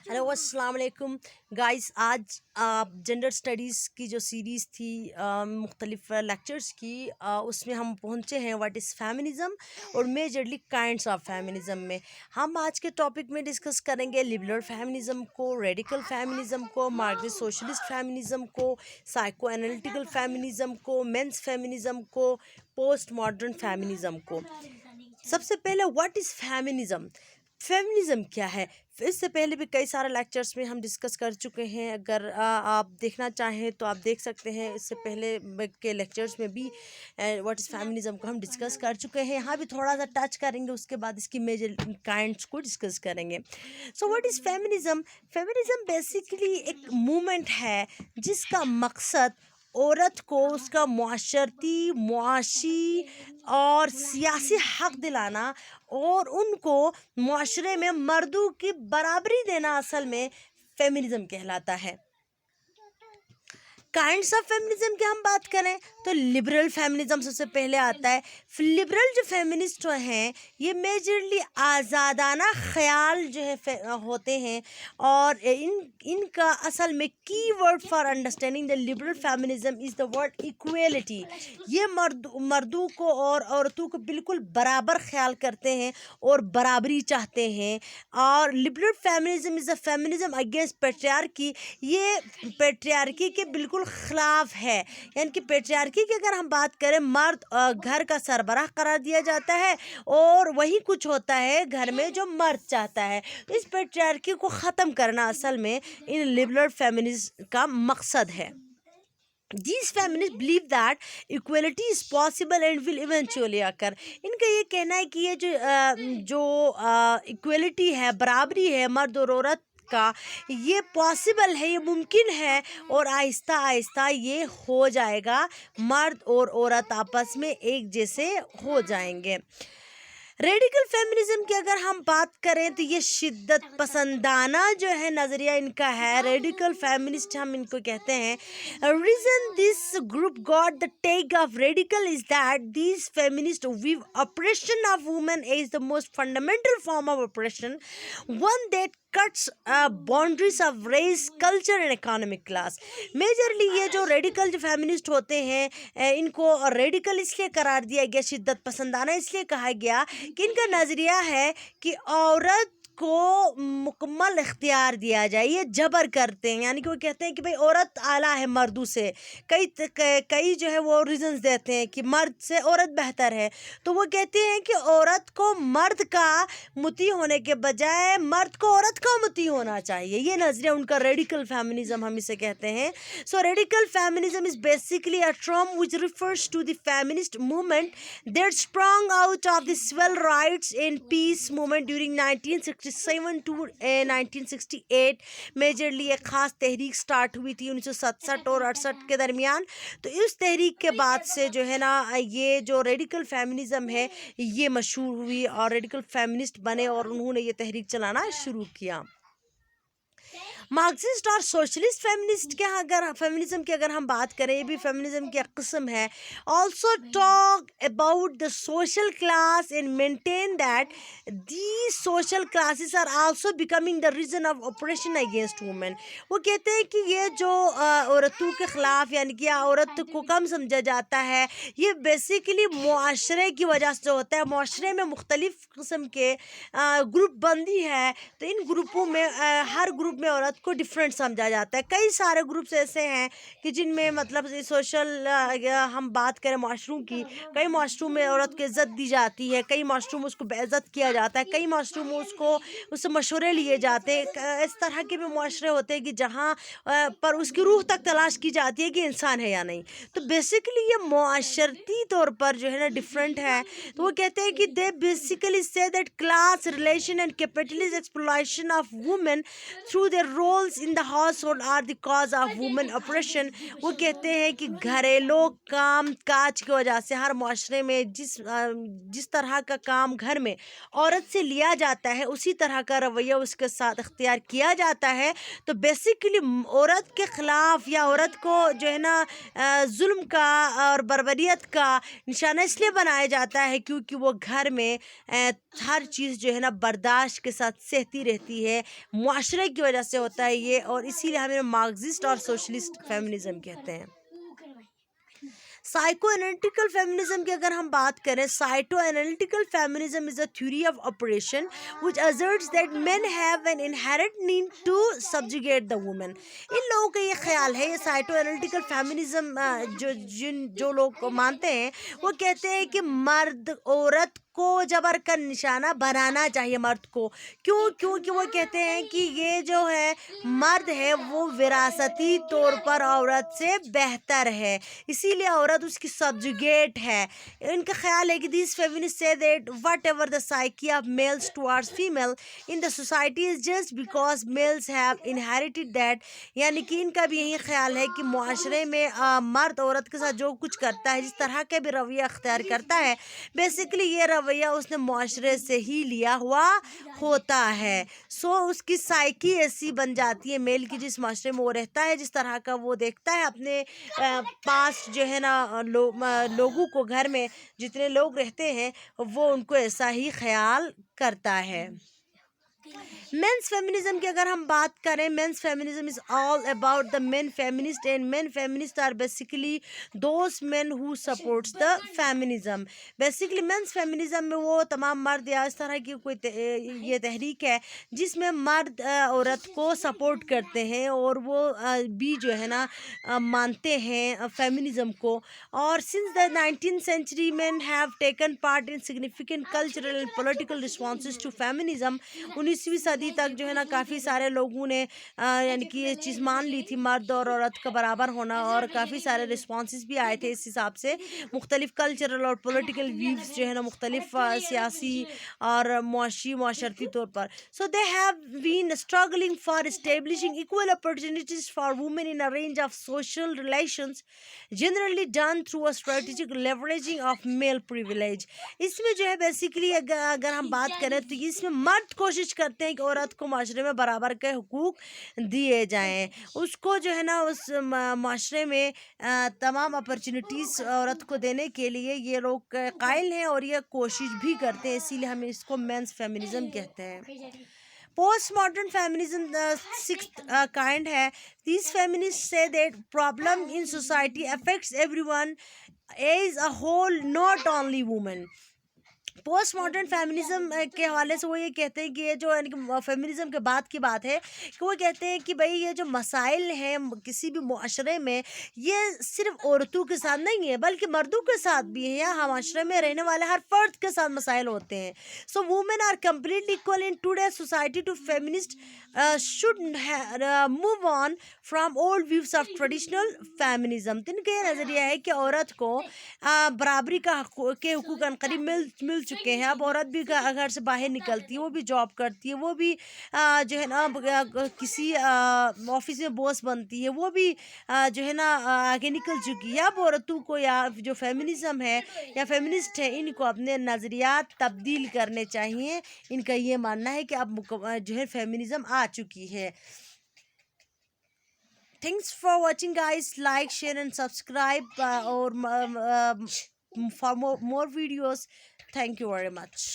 Hello अस्सलाम वालेकुम guys. आज जेंडर स्टडीज़ की जो सीरीज़ थी मुख्तलिफ लेक्चर्स की, उसमें हम पहुँचे हैं व्हाट इज़ फेमिनिज़म और मेजरली काइंड्स ऑफ फेमिनिज़म में हम आज के टॉपिक में डिस्कस करेंगे लिबरल फेमिनिज़म को, रेडिकल फेमिनिज़म को, मार्क्सिस्ट सोशलिस्ट फेमिनिज़म को, साइको एनालिटिकल फेमिनिज़म को, मेंस फेमिनिज़म को, पोस्ट मॉडर्न फेमिनिज़म को। सबसे पहले व्हाट इज़ फेमिनिज़म, फेमिनिज़म क्या है। इससे पहले भी कई सारे लेक्चर्स में हम डिस्कस कर चुके हैं। अगर आप देखना चाहें तो आप देख सकते हैं, इससे पहले के लेक्चर्स में भी व्हाट इज़ फेमिनिज़म को हम डिस्कस कर चुके हैं। यहाँ भी थोड़ा सा टच करेंगे, उसके बाद इसकी मेजर काइंड्स को डिस्कस करेंगे। So what is feminism, feminism basically एक मूवमेंट है जिसका मकसद औरत को उसका मुआशरती, मुआशी और सियासी हक़ दिलाना और उनको मुआशरे में मर्दों की बराबरी देना असल में फेमिनिज़म कहलाता है। काइंड्स ऑफ फेमिनिज़म की हम बात करें तो लिबरल फेमिनिज़म सबसे पहले आता है। लिबरल जो फेमिनिस्ट हैं ये मेजरली आज़ादाना ख्याल जो है होते हैं, और इनका असल में की word for understanding the liberal feminism is the word equality. ये मर्दों को और औरतों को बिल्कुल बराबर ख्याल करते हैं और बराबरी चाहते हैं। और liberal feminism is a feminism against patriarchy. ये पेट्रियार्की के बिल्कुल खिलाफ है, यानी कि पेट्रियार्की की अगर हम बात करें, मर्द घर का सरबराह करार दिया जाता है और वही कुछ होता है घर में जो मर्द चाहता है। इस पेट्रियार्की को ख़त्म करना असल में इन लिबरल फेमिनिज़म का मकसद है। These feminists believe that equality is possible and will eventually occur. इनका ये कहना है कि ये जो इक्वलिटी है, बराबरी है मर्द और औरत का, ये पॉसिबल है, ये मुमकिन है और आहिस्ता आहिस्ता ये हो जाएगा। मर्द और औरत आपस में एक जैसे हो जाएंगे। रेडिकल फेमिनिज़म की अगर हम बात करें तो ये शिद्दत पसंदाना जो है नज़रिया इनका है। रेडिकल फेमिनिस्ट हम इनको कहते हैं। Reason this group got the tag of radical is that this feminist view oppression of women is the most fundamental form of oppression, one that cuts boundaries of race, culture and economic class. Majorly ये जो radical जो feminist होते हैं इनको radical इसलिए करार दिया गया, शिद्दत पसंदाना इसलिए कहा गया कि इनका नज़रिया है कि औरत को मुकम्मल इख्तियार दिया जाए। ये जबर करते हैं, यानी कि वो कहते हैं कि भाई औरत आला है मर्दों से। कई जो है वो रीजंस देते हैं कि मर्द से औरत बेहतर है, तो वो कहते हैं कि औरत को मर्द का मुती होने के बजाय मर्द को औरत का मुती होना चाहिए। ये नज़रिया उनका रेडिकल फेमिनिज़म हम इसे कहते हैं। So radical feminism is basically a term which refers to the feminist movement that sprung out of the civil rights and peace movement during 1967 to 1968। Majorly एक ख़ास तहरीक स्टार्ट हुई थी 1967 और 68 के दरमियान। तो इस तहरीक के बाद से जो है ना, ये जो रेडिकल फेमिनिज़म है ये मशहूर हुई और रेडिकल फेमिनिस्ट बने और उन्होंने ये तहरीक चलाना शुरू किया। मार्क्सिस्ट और सोशलिस्ट फेमिनिस्ट के अगर फेमिनिज़म की अगर हम बात करें, ये भी फेमिनिज़म की एक किस्म है। Also talk about the social class and maintain that these social classes are also becoming the reason of oppression against women. वो कहते हैं कि ये जो औरतों के ख़िलाफ़, यानी कि औरत को कम समझा जाता है, ये बेसिकली मुआशरे की वजह से होता है। मुआशरे में मुख्तलिफ़ किस्म के ग्रुप बंदी है, तो इन ग्रुपों में हर ग्रुप में औरत को डिफरेंट समझा जाता है। कई सारे ग्रुप्स ऐसे हैं कि जिनमें मतलब सोशल हम बात करें माशरों की, कई माशरों में औरत को इज़्ज़त दी जाती है, कई माशरों में उसको बेइज्जत किया जाता है, कई माशरों में उससे मशवरे लिए जाते हैं। इस तरह के भी माशरे होते हैं कि जहाँ पर उसकी रूह तक तलाश की जाती है कि इंसान है या नहीं। तो बेसिकली ये मुआशरती तौर पर जो है ना डिफरेंट है। तो वो कहते हैं कि they basically say that class relation and capitalist exploitation of women through their role roles in the household are the cause of women oppression. وہ کہتے ہیں کہ گھریلو کام کاج کی وجہ سے ہر معاشرے میں جس طرح کا کام گھر میں عورت سے لیا جاتا ہے اسی طرح کا رویہ اس کے ساتھ اختیار کیا جاتا ہے. تو بیسیکلی عورت کے خلاف یا عورت کو جو ہے نا ظلم کا اور بربریت کا نشانہ اس لیے بنایا جاتا ہے کیونکہ وہ گھر میں ہر چیز جو ہے نا برداشت کے ساتھ سہتی رہتی ہے. معاشرے کی وجہ سے ہوتا ہے یہ, اور اسی لیے ہمیں مارکسسٹ اور سوشلسٹ فیمنزم کہتے ہیں. سائیکو انالیٹیکل فیمنزم کی اگر ہم بات کریں, psycho analytical feminism is a theory of operation which asserts that men have an inherent need to subjugate the woman. ان لوگوں کا یہ خیال ہے, یہ سائیکو انالیٹیکل فیمنزم جو لوگ مانتے ہیں وہ کہتے ہیں کہ مرد عورت کو جبر کا نشانہ بنانا چاہیے مرد کو. کیونکہ وہ کہتے ہیں کہ یہ جو ہے مرد ہے وہ وراثتی طور پر عورت سے بہتر ہے, اسی لیے عورت اس کی سبجوگیٹ ہے. ان کا خیال ہے کہ these feminists say that whatever the psyche of males towards female in the society is just because males have inherited that. یعنی کہ ان کا بھی یہی خیال ہے کہ معاشرے میں مرد عورت کے ساتھ جو کچھ کرتا ہے, جس طرح کا بھی رویہ اختیار کرتا ہے, بیسیکلی یہ رویہ اس نے معاشرے سے ہی لیا ہوا ہوتا ہے. سو اس کی سائیکی ایسی بن جاتی ہے میل کی, جس معاشرے میں وہ رہتا ہے, جس طرح کا وہ دیکھتا ہے اپنے پاس جو ہے نا لوگوں کو, گھر میں جتنے لوگ رہتے ہیں وہ ان کو ایسا ہی خیال کرتا ہے. مینس فیمنزم کی اگر ہم بات کریں, men's feminism is all about the men feminist, and men feminist are basically those men who supports the feminism. Basically men's feminism میں وہ تمام مرد یا اس طرح کی کوئی یہ تحریک ہے جس میں مرد عورت کو سپورٹ کرتے ہیں اور وہ بھی جو ہے نا مانتے ہیں فیمنزم کو. اور since the 19th century men have taken part in significant cultural and political responses to feminism. 19ویں صدی تک جو ہے نا کافی سارے لوگوں نے یعنی کہ یہ چیز مان لی تھی مرد اور عورت کا برابر ہونا, اور کافی سارے رسپانسز بھی آئے تھے اس حساب سے. مختلف کلچرل اور پولیٹیکل ویوز جو ہے نا مختلف سیاسی اور معاشرتی طور پر. So they have been struggling for establishing equal opportunities for women in a range of social relations generally done through a strategic leveraging of male privilege. اس میں جو ہے بیسیکلی اگر ہم بات کریں تو اس میں مرد کوشش کرتے ہیں کہ عورت کو معاشرے میں برابر کے حقوق دیے جائیں, اس کو جو ہے نا اس معاشرے میں تمام اپرچونیٹیز عورت کو دینے کے لیے یہ لوگ قائل ہیں اور یہ کوشش بھی کرتے ہیں, اسی لیے ہم اس کو مینس فیمنزم کہتے ہیں. Post modern feminism sixth kind ہے. These feminists say that problem in society affects everyone as a whole, not only women. Post modern feminism کے حوالے سے وہ یہ کہتے ہیں کہ یہ جو یعنی کہ فیمنزم کے بعد کی بات ہے کہ وہ کہتے ہیں کہ بھئی یہ جو مسائل ہیں کسی بھی معاشرے میں یہ صرف عورتوں کے ساتھ نہیں ہے بلکہ مردوں کے ساتھ بھی ہیں, یا معاشرے میں رہنے والے ہر فرد کے ساتھ مسائل ہوتے ہیں. So women are completely equal in today's society to feminist should move on from old views of traditional feminism. تو ان کا یہ نظریہ ہے کہ عورت کو برابری کے حقوق عنقریب مل چکے ہیں. اب عورت بھی گھر سے باہر نکلتی ہے, وہ بھی جاب کرتی ہے, وہ بھی جو ہے نا کسی آفس میں باس بنتی ہے, وہ بھی جو ہے نا آگے نکل چکی ہے. اب عورتوں کو یا جو فیمنزم ہے یا فیمنسٹ ہے ان کو اپنے نظریات تبدیل کرنے چاہیے. ان کا یہ ماننا ہے کہ اب جو ہے فیمنزم آ چکی ہے. Thanks for watching guys. Like, share and subscribe or for more videos. Thank you very much.